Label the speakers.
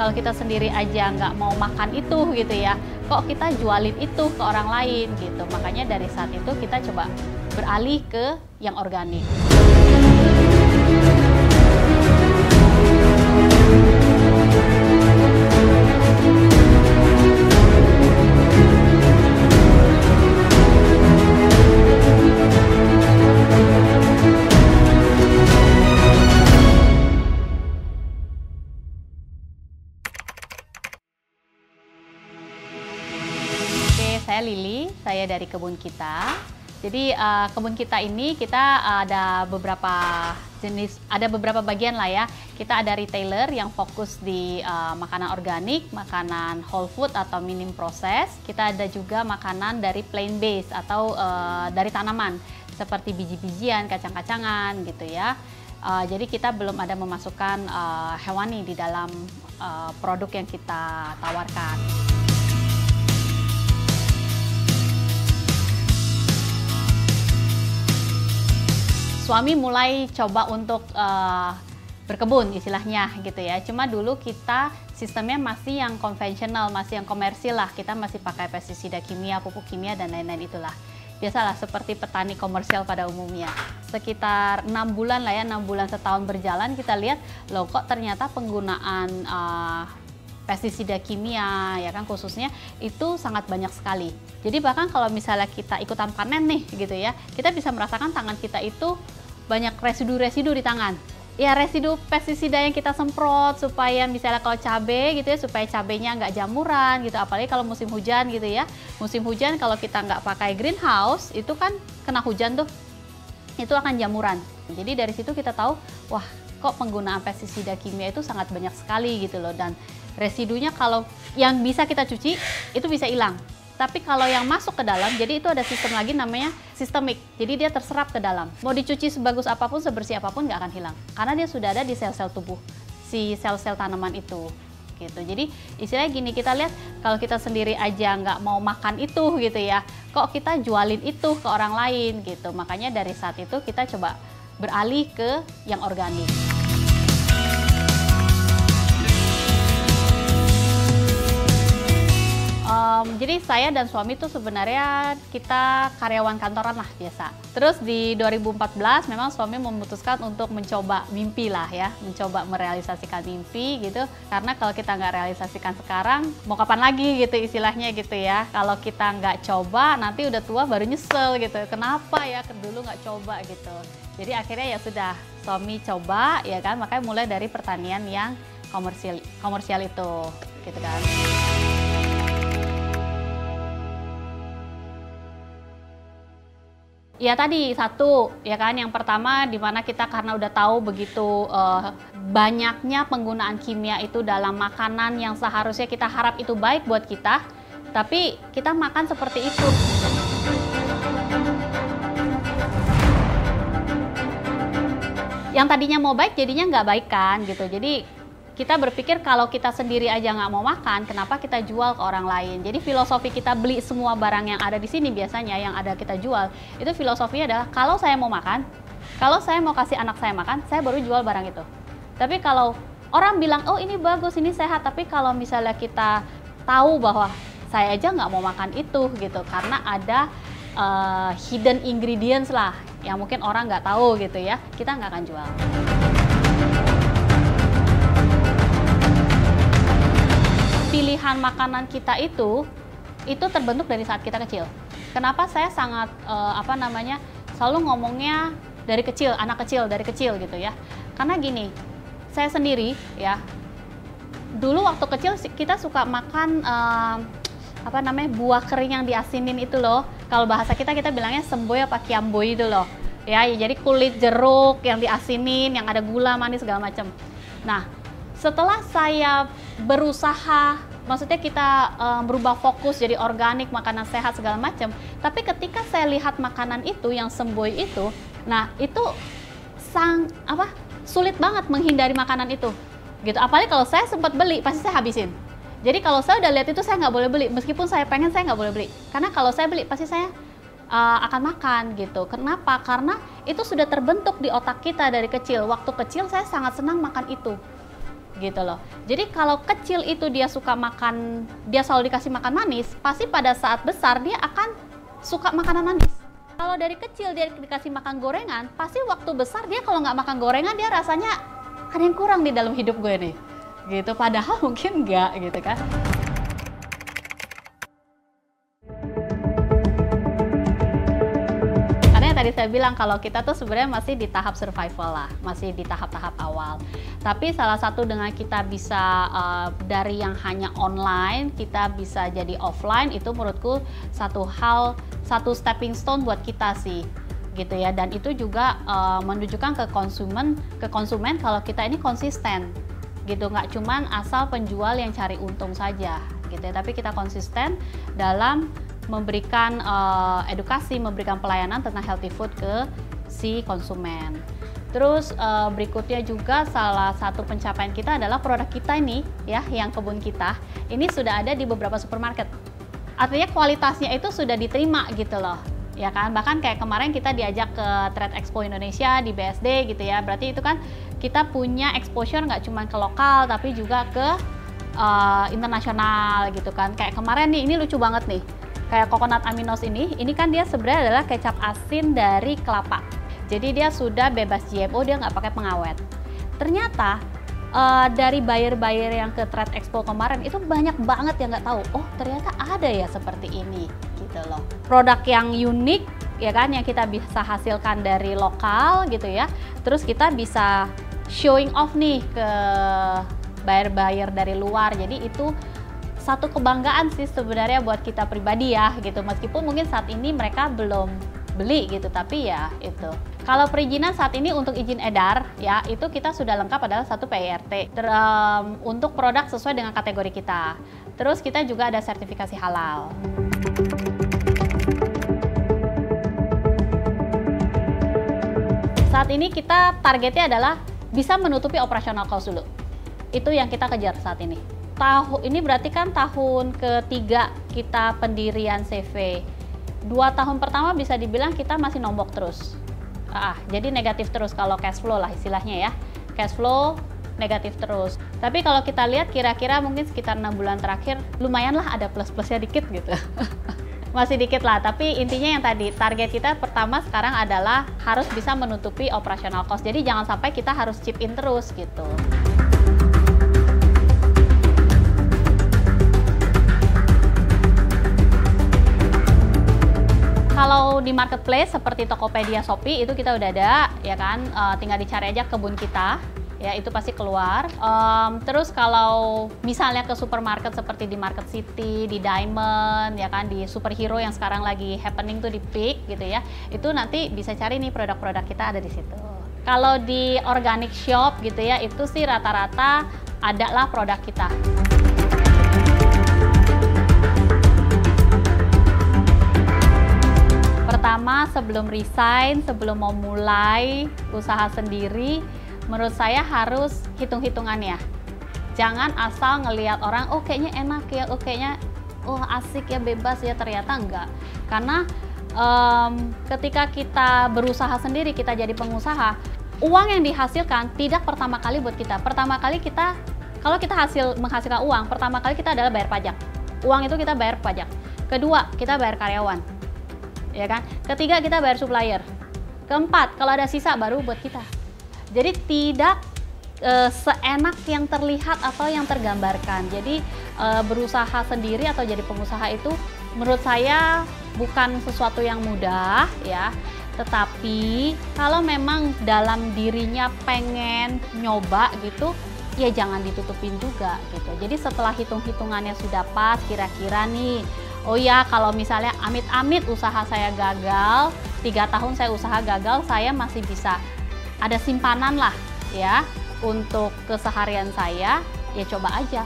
Speaker 1: Kalau kita sendiri aja nggak mau makan itu gitu ya, kok kita jualin itu ke orang lain gitu. Makanya dari saat itu kita coba beralih ke yang organik. Saya Lili, saya dari Kebun Kita. Jadi Kebun Kita ini kita ada beberapa jenis, ada beberapa bagian lah ya. Kita ada retailer yang fokus di makanan organik, makanan whole food atau minim proses. Kita ada juga makanan dari plant based atau dari tanaman seperti biji-bijian, kacang-kacangan gitu ya. Jadi kita belum ada memasukkan hewani di dalam produk yang kita tawarkan. Suami mulai coba untuk berkebun istilahnya gitu ya. Cuma dulu kita sistemnya masih yang konvensional, masih yang komersil lah. Kita masih pakai pestisida kimia, pupuk kimia dan lain-lain itulah. Biasalah seperti petani komersial pada umumnya. Sekitar 6 bulan lah ya, 6 bulan setahun berjalan kita lihat loh kok ternyata penggunaan pestisida kimia ya kan khususnya itu sangat banyak sekali. Jadi bahkan kalau misalnya kita ikutan panen nih gitu ya, kita bisa merasakan tangan kita itu banyak residu-residu di tangan. Ya residu pestisida yang kita semprot supaya misalnya kalau cabai gitu ya, supaya cabainya nggak jamuran gitu. Apalagi kalau musim hujan gitu ya. Musim hujan kalau kita nggak pakai greenhouse itu kan kena hujan tuh, itu akan jamuran. Jadi dari situ kita tahu, wah kok penggunaan pestisida kimia itu sangat banyak sekali gitu loh. Dan residunya kalau yang bisa kita cuci itu bisa hilang. Tapi kalau yang masuk ke dalam, jadi itu ada sistem lagi namanya sistemik. Jadi dia terserap ke dalam. Mau dicuci sebagus apapun, sebersih apapun nggak akan hilang. Karena dia sudah ada di sel-sel tubuh, si sel-sel tanaman itu. Gitu. Jadi istilahnya gini, kita lihat kalau kita sendiri aja nggak mau makan itu gitu ya, kok kita jualin itu ke orang lain gitu. Makanya dari saat itu kita coba beralih ke yang organik. Jadi saya dan suami tuh sebenarnya kita karyawan kantoran lah biasa. Terus di 2014 memang suami memutuskan untuk mencoba mimpi lah ya, mencoba merealisasikan mimpi gitu. Karena kalau kita nggak realisasikan sekarang, mau kapan lagi gitu istilahnya gitu ya. Kalau kita nggak coba, nanti udah tua baru nyesel gitu. Kenapa ya dulu nggak coba gitu. Jadi akhirnya ya sudah, suami coba ya kan, makanya mulai dari pertanian yang komersial itu gitu kan. Ya tadi satu ya kan, yang pertama dimana kita karena udah tahu begitu banyaknya penggunaan kimia itu dalam makanan yang seharusnya kita harap itu baik buat kita, tapi kita makan seperti itu. Yang tadinya mau baik jadinya nggak baik kan gitu. Jadi kita berpikir kalau kita sendiri aja nggak mau makan, kenapa kita jual ke orang lain? Jadi filosofi kita beli semua barang yang ada di sini biasanya yang ada kita jual, itu filosofinya adalah kalau saya mau makan, kalau saya mau kasih anak saya makan, saya baru jual barang itu. Tapi kalau orang bilang, oh ini bagus, ini sehat, tapi kalau misalnya kita tahu bahwa saya aja nggak mau makan itu gitu, karena ada hidden ingredients lah, yang mungkin orang nggak tahu gitu ya, kita nggak akan jual. Pilihan makanan kita itu terbentuk dari saat kita kecil. Kenapa saya sangat selalu ngomongnya dari kecil, anak kecil dari kecil gitu ya. Karena gini, saya sendiri ya, dulu waktu kecil kita suka makan buah kering yang diasinin itu loh. Kalau bahasa kita bilangnya semboy apa kiamboy itu loh. Ya, jadi kulit jeruk yang diasinin, yang ada gula, manis segala macam. Nah, setelah saya berusaha, maksudnya kita berubah fokus jadi organik, makanan sehat segala macam, tapi ketika saya lihat makanan itu yang semboy itu, nah itu sulit banget menghindari makanan itu, gitu. Apalagi kalau saya sempat beli, pasti saya habisin. Jadi kalau saya udah lihat itu saya nggak boleh beli, meskipun saya pengen saya nggak boleh beli, karena kalau saya beli pasti saya akan makan gitu. Kenapa? Karena itu sudah terbentuk di otak kita dari kecil. Waktu kecil saya sangat senang makan itu. gitu loh. Jadi kalau kecil itu dia suka makan, dia selalu dikasih makan manis, pasti pada saat besar dia akan suka makanan manis. Kalau dari kecil dia dikasih makan gorengan, pasti waktu besar dia kalau nggak makan gorengan dia rasanya ada yang kurang di dalam hidup gue nih. Gitu, padahal mungkin nggak gitu kan. Tadi saya bilang kalau kita tuh sebenarnya masih di tahap survival lah, masih di tahap-tahap awal. Tapi salah satu dengan kita bisa dari yang hanya online, kita bisa jadi offline, itu menurutku satu stepping stone buat kita sih, gitu ya. Dan itu juga menunjukkan ke konsumen kalau kita ini konsisten, gitu. Nggak cuman asal penjual yang cari untung saja, gitu ya. Tapi kita konsisten dalam memberikan edukasi, memberikan pelayanan tentang healthy food ke si konsumen. Terus berikutnya juga salah satu pencapaian kita adalah produk kita ini ya, yang kebun kita ini sudah ada di beberapa supermarket. Artinya kualitasnya itu sudah diterima gitu loh, ya kan. Bahkan kayak kemarin kita diajak ke Trade Expo Indonesia di BSD gitu ya. Berarti itu kan kita punya exposure nggak cuma ke lokal tapi juga ke internasional gitu kan. Kayak kemarin nih, ini lucu banget nih. Kayak coconut aminos ini kan dia sebenarnya adalah kecap asin dari kelapa. Jadi dia sudah bebas GMO, dia nggak pakai pengawet. Ternyata dari buyer-buyer yang ke Trade Expo kemarin itu banyak banget yang nggak tahu, oh ternyata ada ya seperti ini gitu loh. Produk yang unik ya kan, yang kita bisa hasilkan dari lokal gitu ya. Terus kita bisa showing off nih ke buyer-buyer dari luar. Jadi itu satu kebanggaan sih sebenarnya buat kita pribadi ya gitu, meskipun mungkin saat ini mereka belum beli gitu, tapi ya itu. Kalau perizinan saat ini untuk izin edar ya itu kita sudah lengkap, adalah satu PIRT untuk produk sesuai dengan kategori kita. Terus kita juga ada sertifikasi halal. Saat ini kita targetnya adalah bisa menutupi operasional cost dulu. Itu yang kita kejar saat ini. Ini berarti kan tahun ketiga kita pendirian CV. 2 tahun pertama bisa dibilang kita masih nombok terus. Jadi negatif terus kalau cash flow lah istilahnya ya. Cash flow negatif terus. Tapi kalau kita lihat kira-kira mungkin sekitar 6 bulan terakhir lumayan lah, ada plus-plusnya dikit gitu. Masih dikit lah, tapi intinya yang tadi target kita pertama sekarang adalah harus bisa menutupi operational cost. Jadi jangan sampai kita harus chip in terus gitu. Kalau di marketplace seperti Tokopedia, Shopee itu kita udah ada ya kan, tinggal dicari aja kebun kita ya, itu pasti keluar. Terus kalau misalnya ke supermarket seperti di Market City, di Diamond ya kan, di Superhero yang sekarang lagi happening tuh di Peak gitu ya, itu nanti bisa cari nih produk-produk kita ada di situ. Kalau di organic shop gitu ya, itu sih rata-rata ada lah produk kita. Pertama, sebelum resign, sebelum mau mulai usaha sendiri, menurut saya harus hitung-hitungannya. Jangan asal ngelihat orang, oh kayaknya enak ya, oh kayaknya asik ya, bebas ya, ternyata enggak. Karena ketika kita berusaha sendiri, kita jadi pengusaha, uang yang dihasilkan tidak pertama kali buat kita. Pertama kali kita, kalau kita menghasilkan uang, pertama kali kita adalah bayar pajak. Uang itu kita bayar pajak. Kedua, kita bayar karyawan. Ya kan? Ketiga, kita bayar supplier. Keempat, kalau ada sisa baru buat kita. Jadi tidak seenak yang terlihat atau yang tergambarkan. Jadi berusaha sendiri atau jadi pengusaha itu menurut saya bukan sesuatu yang mudah ya. Tetapi kalau memang dalam dirinya pengen nyoba gitu, ya jangan ditutupin juga gitu. Jadi setelah hitung-hitungannya sudah pas, kira-kira nih, oh ya kalau misalnya amit-amit usaha saya gagal, 3 tahun saya usaha gagal, saya masih bisa ada simpanan lah ya untuk keseharian saya, ya coba aja.